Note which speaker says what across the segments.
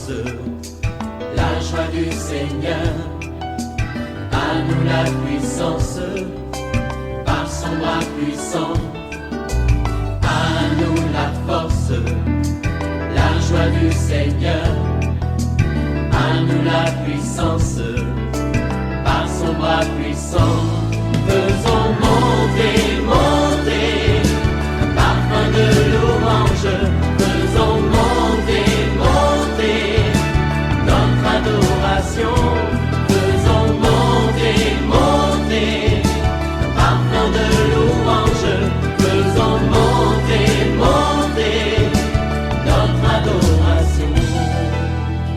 Speaker 1: force, la joie du Seigneur. À nous la puissance, par son bras puissant. À nous la force, la joie du Seigneur. À nous la puissance, par son bras puissant. Faisons monter, monter, un parfum de louange. Faisons monter, monter, notre adoration. Faisons monter, monter, un parfum de louange. Faisons monter, monter, notre adoration.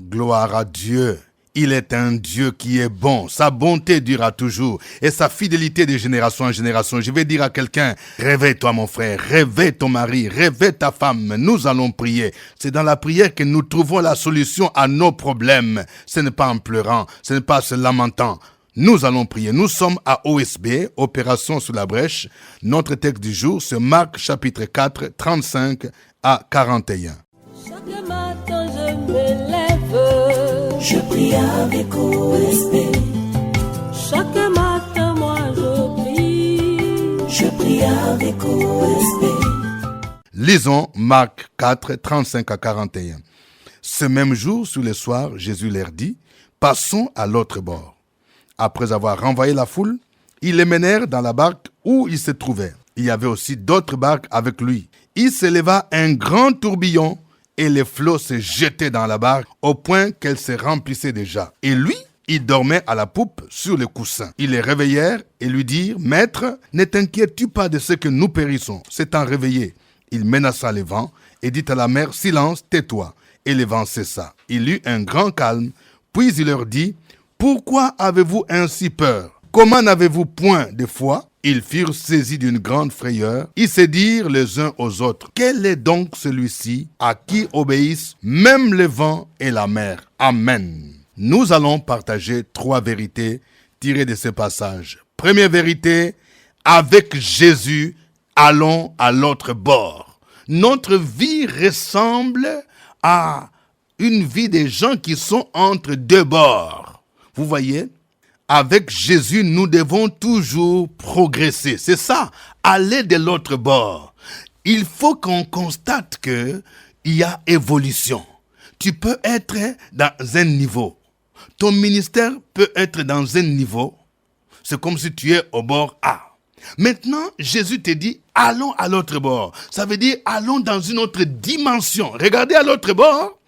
Speaker 2: Gloire à Dieu. Il est un Dieu qui est bon. Sa bonté durera toujours et sa fidélité de génération en génération. Je vais dire à quelqu'un, réveille-toi mon frère, réveille ton mari, réveille ta femme. Nous allons prier. C'est dans la prière que nous trouvons la solution à nos problèmes. Ce n'est pas en pleurant, ce n'est pas en se lamentant. Nous allons prier. Nous sommes à OSB, Opération sous la brèche. Notre texte du jour, c'est Marc chapitre 4, 35 à 41.
Speaker 3: Chaque matin je me lève,
Speaker 4: je prie avec OSB.
Speaker 3: chaque matin moi
Speaker 4: Je prie avec OSB.
Speaker 2: Lisons Marc 4, 35 à 41. Ce même jour, sous le soir, Jésus leur dit, passons à l'autre bord. Après avoir renvoyé la foule, ils les menèrent dans la barque où ils se trouvaient. Il y avait aussi d'autres barques avec lui. Il s'éleva un grand tourbillon et les flots se jetaient dans la barque au point qu'elle se remplissait déjà. Et lui, il dormait à la poupe sur le coussin. Ils les réveillèrent et lui dirent, « Maître, ne t'inquiètes-tu pas de ce que nous périssons ?» S'étant réveillé, il menaça le vent et dit à la mer, « Silence, tais-toi !» Et le vent cessa. Il eut un grand calme, puis il leur dit, « Pourquoi avez-vous ainsi peur? Comment n'avez-vous point de foi ?» Ils furent saisis d'une grande frayeur. Ils se dirent les uns aux autres, « Quel est donc celui-ci à qui obéissent même le vent et la mer ?» Amen. Nous allons partager 3 vérités tirées de ce passage. Première vérité, avec Jésus, allons à l'autre bord. Notre vie ressemble à une vie des gens qui sont entre 2 bords. Vous voyez ? Avec Jésus, nous devons toujours progresser. C'est ça, aller de l'autre bord. Il faut qu'on constate qu'il y a évolution. Tu peux être dans un niveau. Ton ministère peut être dans un niveau. C'est comme si tu es au bord A. Maintenant, Jésus te dit, allons à l'autre bord. Ça veut dire, allons dans une autre dimension. Regardez à l'autre bord.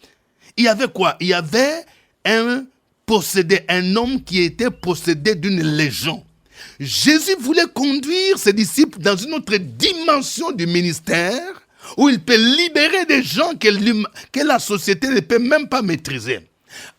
Speaker 2: Il y avait quoi? Il y avait un homme qui était possédé d'une légion. Jésus voulait conduire ses disciples dans une autre dimension du ministère où il peut libérer des gens que la société ne peut même pas maîtriser.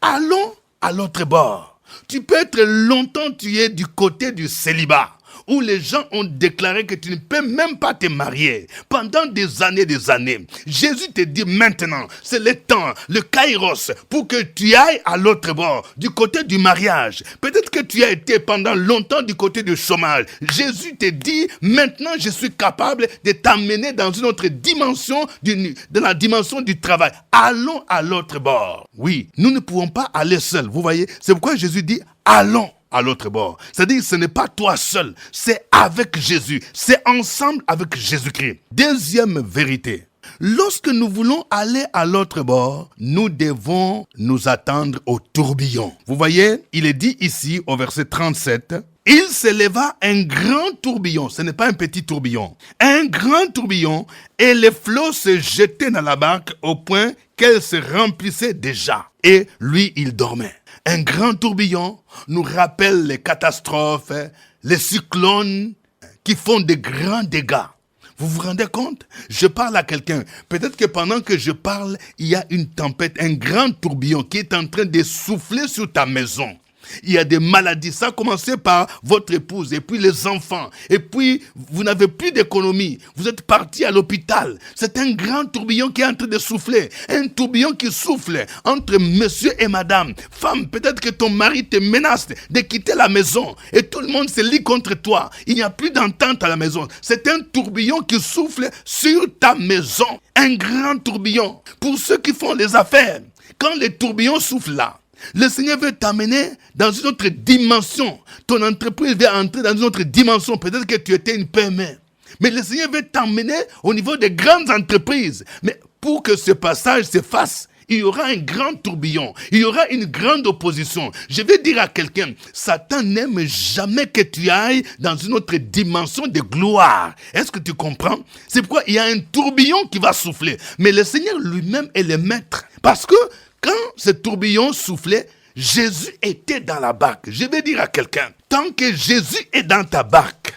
Speaker 2: Allons à l'autre bord. Tu peux être longtemps, tu es du côté du célibat, où les gens ont déclaré que tu ne peux même pas te marier pendant des années. Jésus te dit maintenant, c'est le temps, le kairos, pour que tu ailles à l'autre bord, du côté du mariage. Peut-être que tu as été pendant longtemps du côté du chômage. Jésus te dit, maintenant je suis capable de t'amener dans une autre dimension, de la dimension du travail. Allons à l'autre bord. Oui, nous ne pouvons pas aller seuls, vous voyez. C'est pourquoi Jésus dit, allons à l'autre bord. C'est-à-dire, ce n'est pas toi seul, c'est avec Jésus, c'est ensemble avec Jésus-Christ. Deuxième vérité, lorsque nous voulons aller à l'autre bord, nous devons nous attendre au tourbillon. Vous voyez, il est dit ici au verset 37, « Il s'éleva un grand tourbillon », ce n'est pas un petit tourbillon, un grand tourbillon, et les flots se jetaient dans la barque au point qu'elle se remplissait déjà. Et lui, il dormait. Un grand tourbillon nous rappelle les catastrophes, les cyclones qui font de grands dégâts. Vous vous rendez compte? Je parle à quelqu'un. Peut-être que pendant que je parle, il y a une tempête, un grand tourbillon qui est en train de souffler sur ta maison. Il y a des maladies. Ça a commencé par votre épouse et puis les enfants. Et puis, vous n'avez plus d'économie. Vous êtes parti à l'hôpital. C'est un grand tourbillon qui est en train de souffler. Un tourbillon qui souffle entre monsieur et madame. Femme, peut-être que ton mari te menace de quitter la maison. Et tout le monde se lie contre toi. Il n'y a plus d'entente à la maison. C'est un tourbillon qui souffle sur ta maison. Un grand tourbillon. Pour ceux qui font les affaires. quand les tourbillons soufflent là, le Seigneur veut t'amener dans une autre dimension. Ton entreprise veut entrer dans une autre dimension. Peut-être que tu étais une PME. Mais le Seigneur veut t'emmener au niveau des grandes entreprises. Mais pour que ce passage se fasse, il y aura un grand tourbillon. Il y aura une grande opposition. Je vais dire à quelqu'un, Satan n'aime jamais que tu ailles dans une autre dimension de gloire. Est-ce que tu comprends? C'est pourquoi il y a un tourbillon qui va souffler. Mais le Seigneur lui-même est le maître. Parce que quand ce tourbillon soufflait, Jésus était dans la barque. Je vais dire à quelqu'un, tant que Jésus est dans ta barque,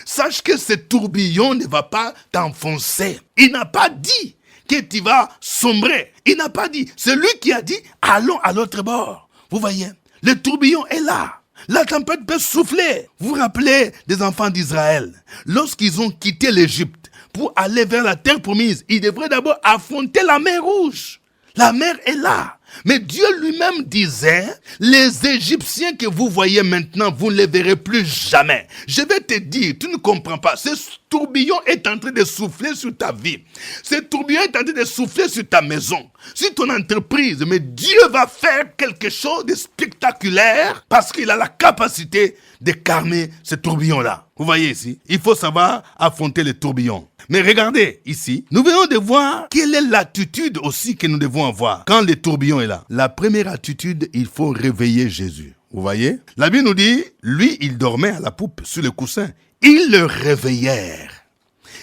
Speaker 2: sache que ce tourbillon ne va pas t'enfoncer. Il n'a pas dit que tu vas sombrer. Il n'a pas dit. C'est lui qui a dit, allons à l'autre bord. Vous voyez, le tourbillon est là. La tempête peut souffler. Vous vous rappelez des enfants d'Israël, lorsqu'ils ont quitté l'Égypte pour aller vers la terre promise, ils devraient d'abord affronter la mer Rouge. La mer est là. Mais Dieu lui-même disait, les Égyptiens que vous voyez maintenant, vous ne les verrez plus jamais. Je vais te dire, tu ne comprends pas. Ce tourbillon est en train de souffler sur ta vie. Ce tourbillon est en train de souffler sur ta maison, sur ton entreprise. Mais Dieu va faire quelque chose de spectaculaire parce qu'il a la capacité de calmer ce tourbillon-là. Vous voyez ici, il faut savoir affronter le tourbillon. Mais regardez ici, nous venons de voir quelle est l'attitude aussi que nous devons avoir quand le tourbillon est là. La première attitude, il faut réveiller Jésus. Vous voyez? La Bible nous dit, lui, il dormait à la poupe sur le coussin. Ils le réveillèrent.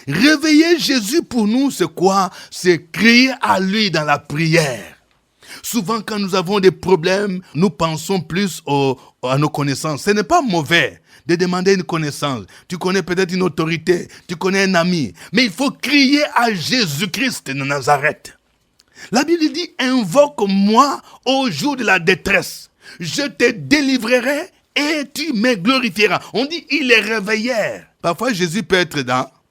Speaker 2: Réveiller Jésus pour nous, c'est quoi? C'est crier à lui dans la prière. Souvent, quand nous avons des problèmes, nous pensons plus à nos connaissances. Ce n'est pas mauvais de demander une connaissance. Tu connais peut-être une autorité, tu connais un ami. Mais il faut crier à Jésus-Christ de Nazareth. La Bible dit, invoque-moi au jour de la détresse. Je te délivrerai et tu me glorifieras. On dit, il est réveillé. Parfois, Jésus peut être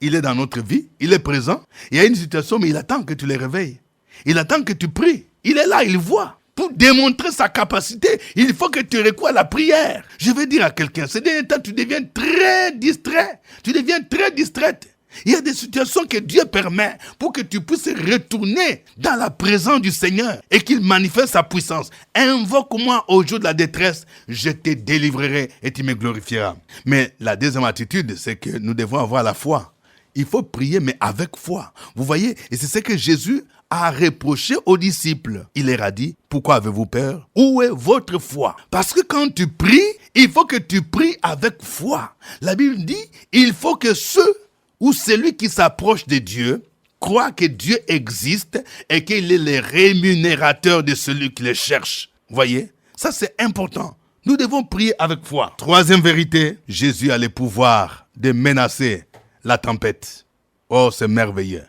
Speaker 2: il est dans notre vie, il est présent. Il y a une situation, mais il attend que tu le réveilles. Il attend que tu pries. Il est là, il voit. Pour démontrer sa capacité, il faut que tu recours à la prière. Je vais dire à quelqu'un, ces derniers temps, tu deviens très distrait. Tu deviens très distraite. Il y a des situations que Dieu permet pour que tu puisses retourner dans la présence du Seigneur et qu'il manifeste sa puissance. Invoque-moi au jour de la détresse, je te délivrerai et tu me glorifieras. Mais la deuxième attitude, c'est que nous devons avoir la foi. Il faut prier, mais avec foi. Vous voyez, et c'est ce que Jésus a reproché aux disciples. Il leur a dit, pourquoi avez-vous peur? Où est votre foi? Parce que quand tu pries, il faut que tu pries avec foi. La Bible dit, il faut que ceux ou celui qui s'approche de Dieu croit que Dieu existe et qu'il est le rémunérateur de celui qui le cherche. Vous voyez? Ça, c'est important. Nous devons prier avec foi. Troisième vérité, Jésus a le pouvoir de menacer la tempête. Oh, c'est merveilleux.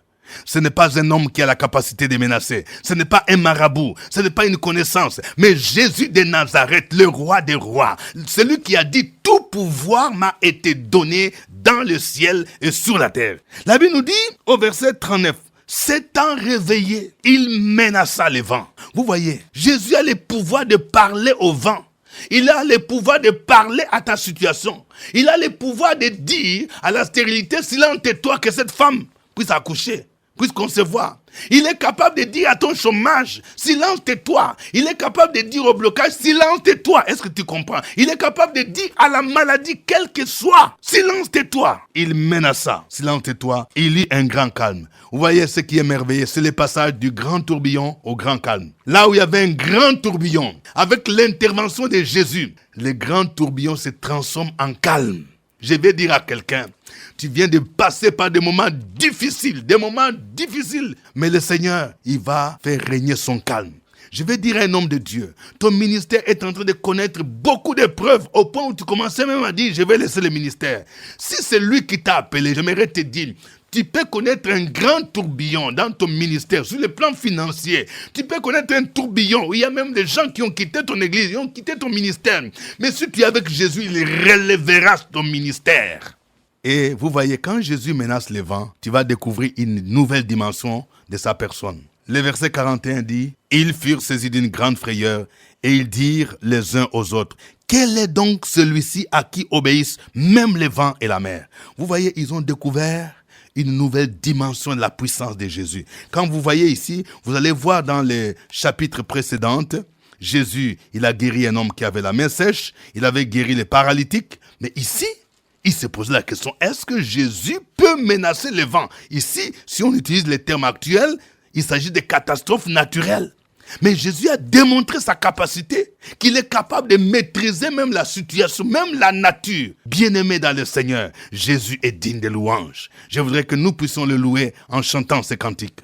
Speaker 2: Ce n'est pas un homme qui a la capacité de menacer. Ce n'est pas un marabout. Ce n'est pas une connaissance. Mais Jésus de Nazareth, le roi des rois, celui qui a dit « Tout pouvoir m'a été donné dans le ciel et sur la terre ». La Bible nous dit au verset 39, « S'étant réveillé, il menaça le vent ». Vous voyez, Jésus a le pouvoir de parler au vent. Il a le pouvoir de parler à ta situation. Il a le pouvoir de dire à la stérilité, silence tais-toi, que cette femme puisse accoucher, puisse concevoir. Il est capable de dire à ton chômage, silence tais-toi. Il est capable de dire au blocage, silence tais-toi. Est-ce que tu comprends? Il est capable de dire à la maladie, quelle que soit, silence tais-toi. Il menaça, silence tais-toi. Il eut un grand calme. Vous voyez ce qui est merveilleux, c'est le passage du grand tourbillon au grand calme. Là où il y avait un grand tourbillon, avec l'intervention de Jésus, le grand tourbillon se transforme en calme. Je vais dire à quelqu'un, tu viens de passer par des moments difficiles, mais le Seigneur, il va faire régner son calme. Je vais dire à un homme de Dieu, ton ministère est en train de connaître beaucoup d'épreuves au point où tu commençais même à dire, je vais laisser le ministère. Si c'est lui qui t'a appelé, j'aimerais te dire, tu peux connaître un grand tourbillon dans ton ministère, sur le plan financier. Tu peux connaître un tourbillon où il y a même des gens qui ont quitté ton église, qui ont quitté ton ministère. Mais si tu es avec Jésus, il relèvera ton ministère. Et vous voyez, quand Jésus menace les vents, tu vas découvrir une nouvelle dimension de sa personne. Le verset 41 dit, « Ils furent saisis d'une grande frayeur et ils dirent les uns aux autres, « Quel est donc celui-ci à qui obéissent même les vents et la mer ?» Vous voyez, ils ont découvert une nouvelle dimension de la puissance de Jésus. Quand vous voyez ici, vous allez voir dans les chapitres précédents, Jésus, il a guéri un homme qui avait la main sèche, il avait guéri les paralytiques, mais ici, il se pose la question, est-ce que Jésus peut menacer le vent? Ici, si on utilise les termes actuels, il s'agit de catastrophes naturelles. Mais Jésus a démontré sa capacité, qu'il est capable de maîtriser même la situation, même la nature. Bien-aimé dans le Seigneur, Jésus est digne de louange. Je voudrais que nous puissions le louer en chantant ces cantiques.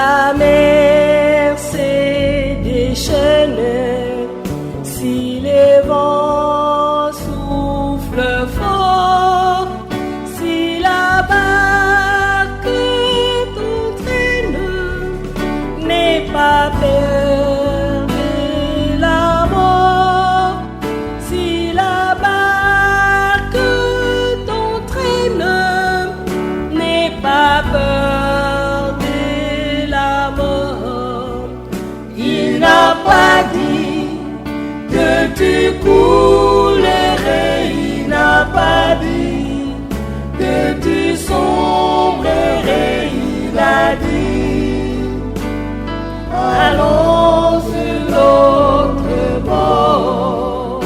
Speaker 3: La mer s'est déchaînée, si les vents soufflent fort, si la barque t'entraîne, n'aie pas peur de la mort. Si la barque t'entraîne, n'aie pas peur. Il n'a pas dit que tu coulerais, il n'a pas dit que tu sombrerais, il a dit allons sur l'autre bord,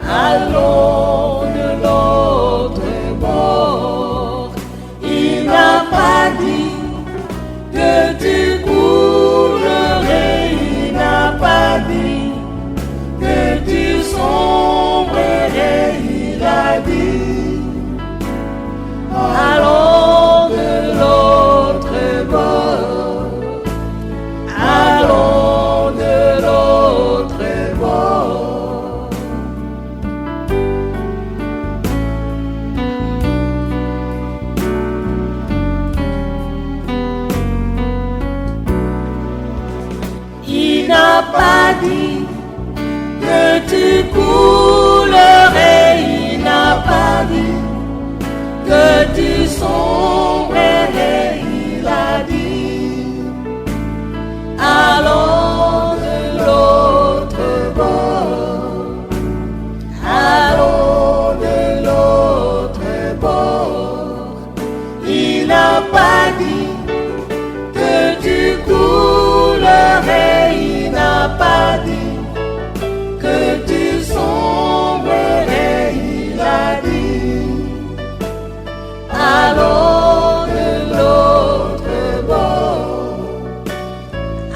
Speaker 3: allons de l'autre bord. Il n'a pas dit que tu coulerais, il n'a pas dit que tu sombrerais, il a dit allons de l'autre bord, allons de l'autre bord. Il n'a pas dit que tu coulerais, il n'a pas dit que tu sombrerais, il a dit allons de l'autre bord, allons de l'autre bord. Il n'a pas dit que tu coulerais, il n'a pas dit que tu sombrerais, il a dit allons de l'autre bord,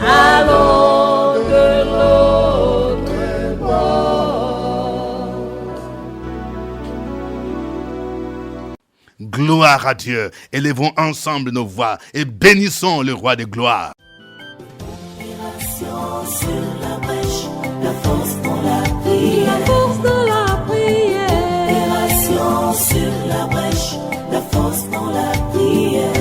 Speaker 3: allons de l'autre bord.
Speaker 2: Gloire à Dieu. Élevons ensemble nos voix et bénissons le roi de gloire.
Speaker 4: Sur la brèche, la force dans la prière.
Speaker 3: La force dans la prière.
Speaker 4: Opération sur la brèche, la force dans la prière.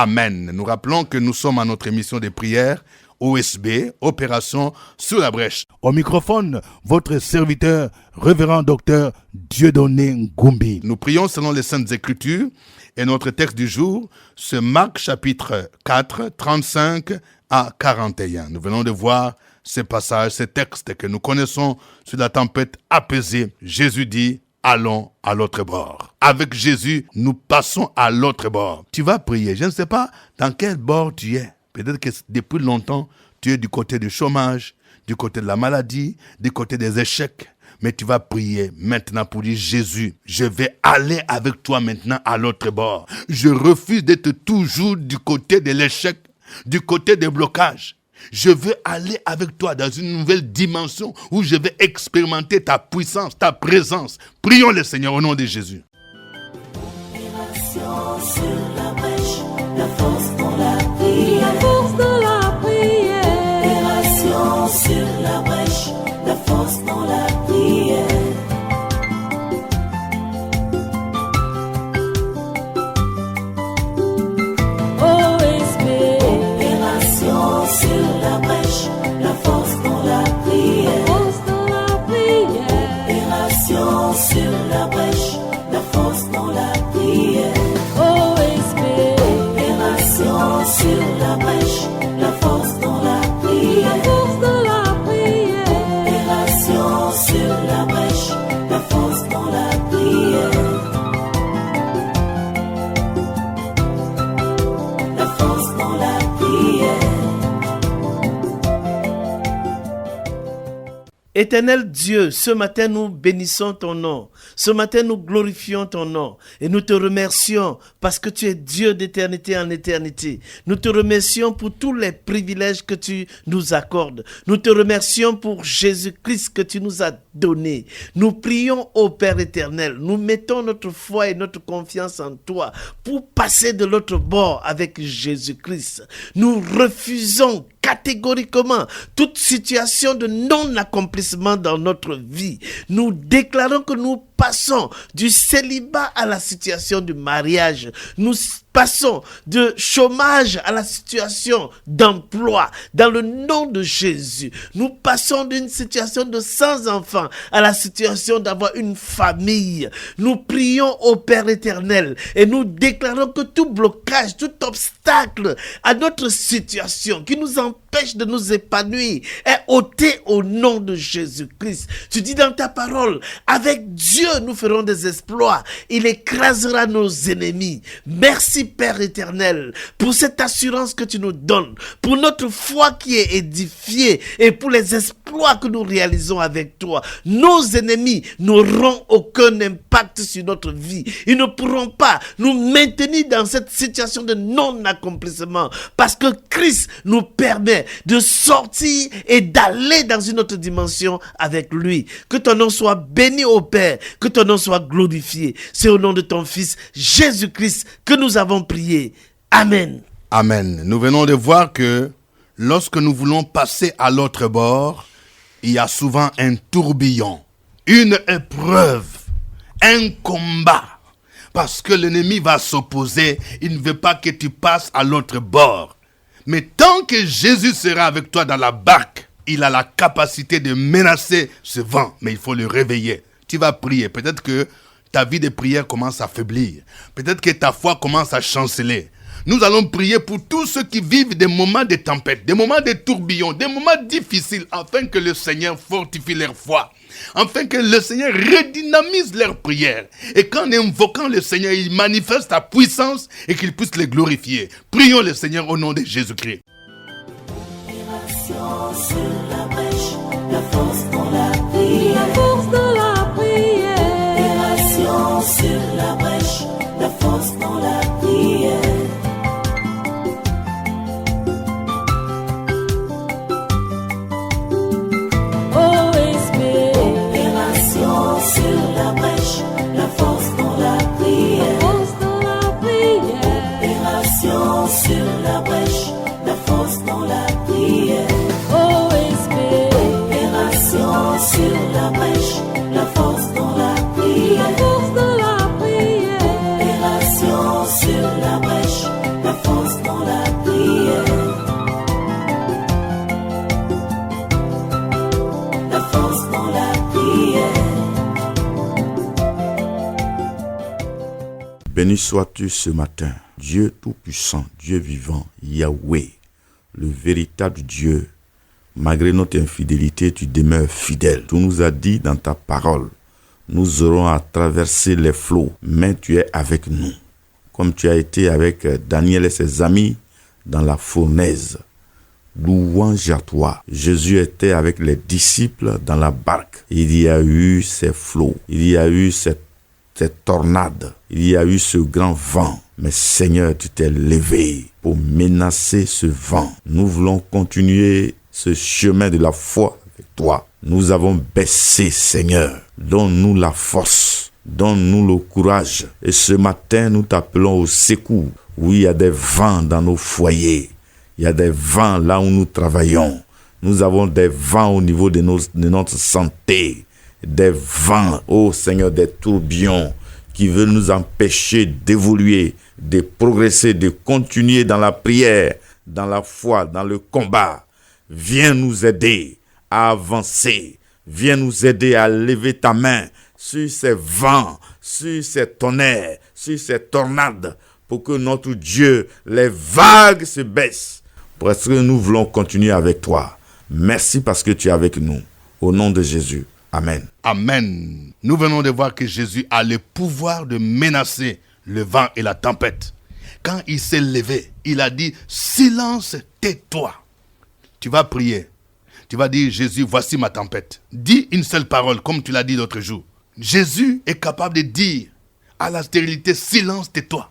Speaker 2: Amen. Nous rappelons que nous sommes à notre émission de prière OSB, Opération sur la brèche.
Speaker 5: Au microphone, votre serviteur, révérend docteur Dieudonné Ngoumbi.
Speaker 2: Nous prions selon les Saintes Écritures et notre texte du jour, c'est Marc chapitre 4, 35 à 41. Nous venons de voir ce passage, ce texte que nous connaissons sur la tempête apaisée. Jésus dit, allons à l'autre bord. Avec Jésus, nous passons à l'autre bord. Tu vas prier. Je ne sais pas dans quel bord tu es. Peut-être que depuis longtemps, tu es du côté du chômage, du côté de la maladie, du côté des échecs. Mais tu vas prier maintenant pour dire, Jésus, je vais aller avec toi maintenant à l'autre bord. Je refuse d'être toujours du côté de l'échec, du côté des blocages. Je veux aller avec toi dans une nouvelle dimension où je vais expérimenter ta puissance, ta présence. Prions le Seigneur au nom de Jésus.
Speaker 4: Sur la brèche, la force dans la prière.
Speaker 3: La force de la prière.
Speaker 4: Opération sur la brèche, la force dans la prière.
Speaker 3: OSB.
Speaker 4: Opération sur la brèche, la force dans la prière.
Speaker 3: Force de la prière.
Speaker 4: Opération sur la brèche, la force dans la prière.
Speaker 3: OSB.
Speaker 4: Opération sur la brèche, la force dans la prière.
Speaker 3: La force de la prière.
Speaker 4: Opération sur la brèche, la force dans la prière. La force dans la prière.
Speaker 6: Éternel Dieu, ce matin nous bénissons ton nom. Ce matin nous glorifions ton nom. Et nous te remercions parce que tu es Dieu d'éternité en éternité. Nous te remercions pour tous les privilèges que tu nous accordes. Nous te remercions pour Jésus-Christ que tu nous as donné. Nous prions au Père éternel. Nous mettons notre foi et notre confiance en toi pour passer de l'autre bord avec Jésus-Christ. Nous refusons catégoriquement toute situation de non-accomplissement dans notre vie. Nous déclarons que nous passons du célibat à la situation du mariage. Nous passons de chômage à la situation d'emploi. Dans le nom de Jésus, nous passons d'une situation de sans enfants à la situation d'avoir une famille. Nous prions au Père éternel et nous déclarons que tout blocage, tout obstacle à notre situation qui nous empêche de nous épanouir est ôté au nom de Jésus-Christ. Tu dis dans ta parole, avec Dieu nous ferons des exploits. Il écrasera nos ennemis. Merci Père éternel pour cette assurance que tu nous donnes, pour notre foi qui est édifiée et pour les exploits que nous réalisons avec toi. Nos ennemis n'auront aucun impact sur notre vie. Ils ne pourront pas nous maintenir dans cette situation de non-accomplissement parce que Christ nous permet de sortir et d'aller dans une autre dimension avec lui. Que ton nom soit béni au Père, que ton nom soit glorifié. C'est au nom de ton Fils Jésus-Christ que nous avons prié. Amen.
Speaker 2: Amen. Nous venons de voir que lorsque nous voulons passer à l'autre bord, il y a souvent un tourbillon, une épreuve, un combat. Parce que l'ennemi va s'opposer, il ne veut pas que tu passes à l'autre bord. Mais tant que Jésus sera avec toi dans la barque, il a la capacité de menacer ce vent, mais il faut le réveiller. Tu vas prier, peut-être que ta vie de prière commence à faiblir, peut-être que ta foi commence à chanceler. Nous allons prier pour tous ceux qui vivent des moments de tempête, des moments de tourbillon, des moments difficiles, afin que le Seigneur fortifie leur foi, afin que le Seigneur redynamise leur prière. Et qu'en invoquant le Seigneur, il manifeste sa puissance et qu'il puisse les glorifier. Prions le Seigneur au nom de Jésus-Christ.
Speaker 4: Opération sur la brèche, la force dans la prière.
Speaker 3: La force de la prière.
Speaker 4: Opération sur la brèche, la force dans la prière.
Speaker 3: OSB.
Speaker 4: Opération sur la brèche, la force dans la prière.
Speaker 3: Force de la prière.
Speaker 4: Opération sur la brèche, la force dans la prière.
Speaker 3: OSB.
Speaker 4: Opération sur la brèche, la force dans la prière.
Speaker 3: Force de la prière.
Speaker 4: Opération sur la brèche, la force
Speaker 7: Béni sois-tu ce matin, Dieu Tout-Puissant, Dieu vivant, Yahweh, le véritable Dieu. Malgré notre infidélité, tu demeures fidèle. Tu nous as dit dans ta parole, nous aurons à traverser les flots, mais tu es avec nous. Comme tu as été avec Daniel et ses amis dans la fournaise. Louange à toi. Jésus était avec les disciples dans la barque. Il y a eu ces flots, il y a eu cette tornade, il y a eu ce grand vent. Mais Seigneur, tu t'es levé pour menacer ce vent. Nous voulons continuer ce chemin de la foi avec toi. Nous avons baissé, Seigneur. Donne-nous la force, donne-nous le courage. Et ce matin, nous t'appelons au secours. Oui, il y a des vents dans nos foyers. Il y a des vents là où nous travaillons. Nous avons des vents au niveau de notre santé. Des vents, oh Seigneur, des tourbillons qui veulent nous empêcher d'évoluer, de progresser, de continuer dans la prière, dans la foi, dans le combat. Viens nous aider à avancer. Viens nous aider à lever ta main sur ces vents, sur ces tonnerres, sur ces tornades, pour que notre Dieu, les vagues se baissent. Parce que nous voulons continuer avec toi. Merci parce que tu es avec nous. Au nom de Jésus. Amen.
Speaker 2: Amen. Nous venons de voir que Jésus a le pouvoir de menacer le vent et la tempête. Quand il s'est levé, il a dit « Silence, tais-toi ». Tu vas prier. Tu vas dire « Jésus, voici ma tempête ». Dis une seule parole comme tu l'as dit l'autre jour. Jésus est capable de dire à la stérilité « Silence, tais-toi ».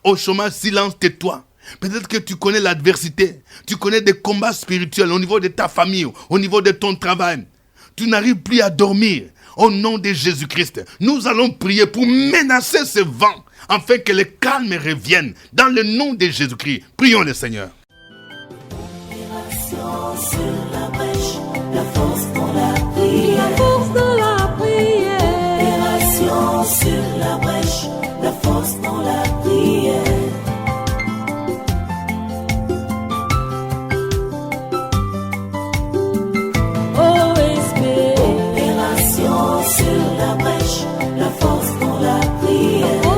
Speaker 2: Au chômage, silence, tais-toi. Peut-être que tu connais l'adversité. Tu connais des combats spirituels au niveau de ta famille, au niveau de ton travail. Tu n'arrives plus à dormir. Au nom de Jésus-Christ, nous allons prier pour menacer ce vent, afin que le calme revienne. Dans le nom de Jésus-Christ, prions le Seigneur.
Speaker 4: Sur la brèche, la force dans la prière.
Speaker 3: La force dans la prière.
Speaker 4: Opération sur la brèche, la force dans la prière. Opération sur la brèche, la force dans la prière.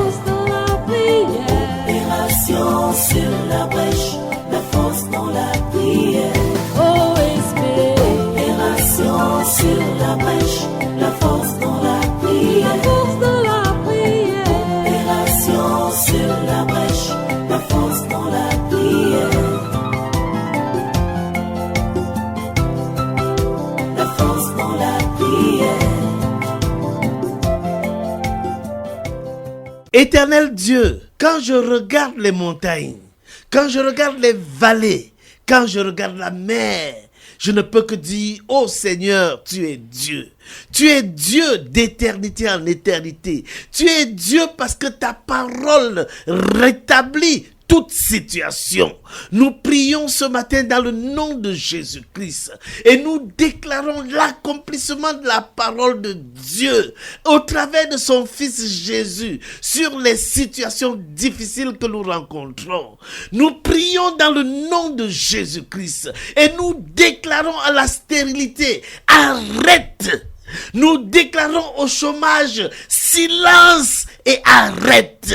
Speaker 4: Opération sur la brèche, la force dans la prière. Opération sur la brèche, la force dans la prière. Opération sur la brèche, la force dans la prière. La force dans la prière.
Speaker 6: Éternel Dieu, quand je regarde les montagnes, quand je regarde les vallées, quand je regarde la mer, je ne peux que dire, ô Seigneur, tu es Dieu. Tu es Dieu d'éternité en éternité. Tu es Dieu parce que ta parole rétablit toute situation. Nous prions ce matin dans le nom de Jésus-Christ et nous déclarons l'accomplissement de la parole de Dieu au travers de son Fils Jésus sur les situations difficiles que nous rencontrons. Nous prions dans le nom de Jésus-Christ et nous déclarons à la stérilité, arrête. Nous déclarons au chômage, silence et arrête.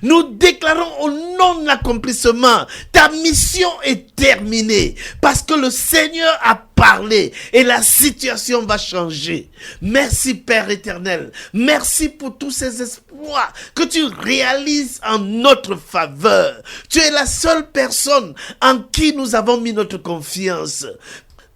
Speaker 6: Nous déclarons au nom de l'accomplissement, ta mission est terminée parce que le Seigneur a parlé et la situation va changer. Merci Père éternel, merci pour tous ces exploits que tu réalises en notre faveur. Tu es la seule personne en qui nous avons mis notre confiance.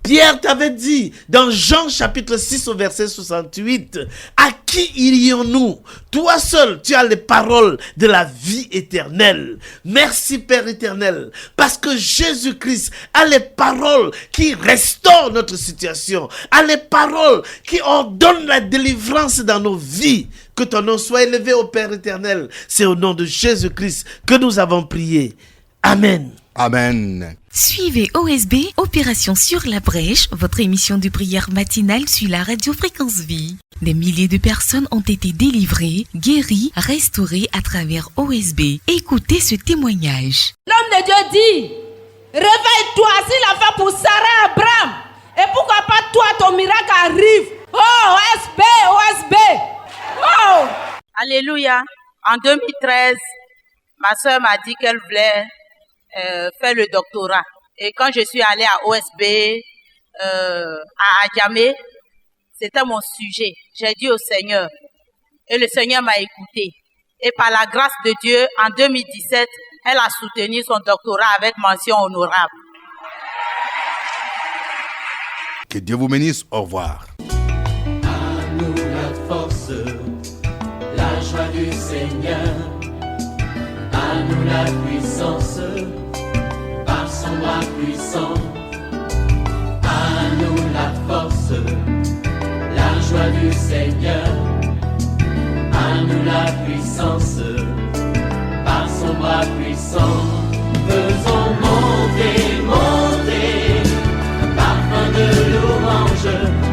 Speaker 6: Pierre t'avait dit dans Jean chapitre 6 au verset 68, à qui irions-nous? Toi seul, tu as les paroles de la vie éternelle. Merci Père éternel, parce que Jésus-Christ a les paroles qui restaurent notre situation, a les paroles qui ordonnent la délivrance dans nos vies. Que ton nom soit élevé au Père éternel. C'est au nom de Jésus-Christ que nous avons prié. Amen.
Speaker 2: Amen.
Speaker 8: Suivez OSB, Opération sur la brèche, votre émission de prière matinale sur la radio Fréquence Vie. Des milliers de personnes ont été délivrées, guéries, restaurées à travers OSB. Écoutez ce témoignage.
Speaker 3: L'homme de Dieu dit, réveille-toi, s'il a fait pour Sarah Abraham. Et pourquoi pas toi, ton miracle arrive. Oh, OSB, OSB. Oh.
Speaker 9: Alléluia. En 2013, Ma soeur m'a dit qu'elle voulait faire le doctorat. Et quand je suis allée à OSB, à Adjamé, c'était mon sujet. J'ai dit au Seigneur, et le Seigneur m'a écouté. Et par la grâce de Dieu, en 2017, elle a soutenu son doctorat avec mention honorable.
Speaker 2: Que Dieu vous bénisse. Au revoir.
Speaker 1: À nous la force, la joie du Seigneur. À nous la puissance, par son bras puissant. À nous la force, la joie du Seigneur. À nous la puissance, par son bras puissant. Faisons monter, monter, parfum de louange.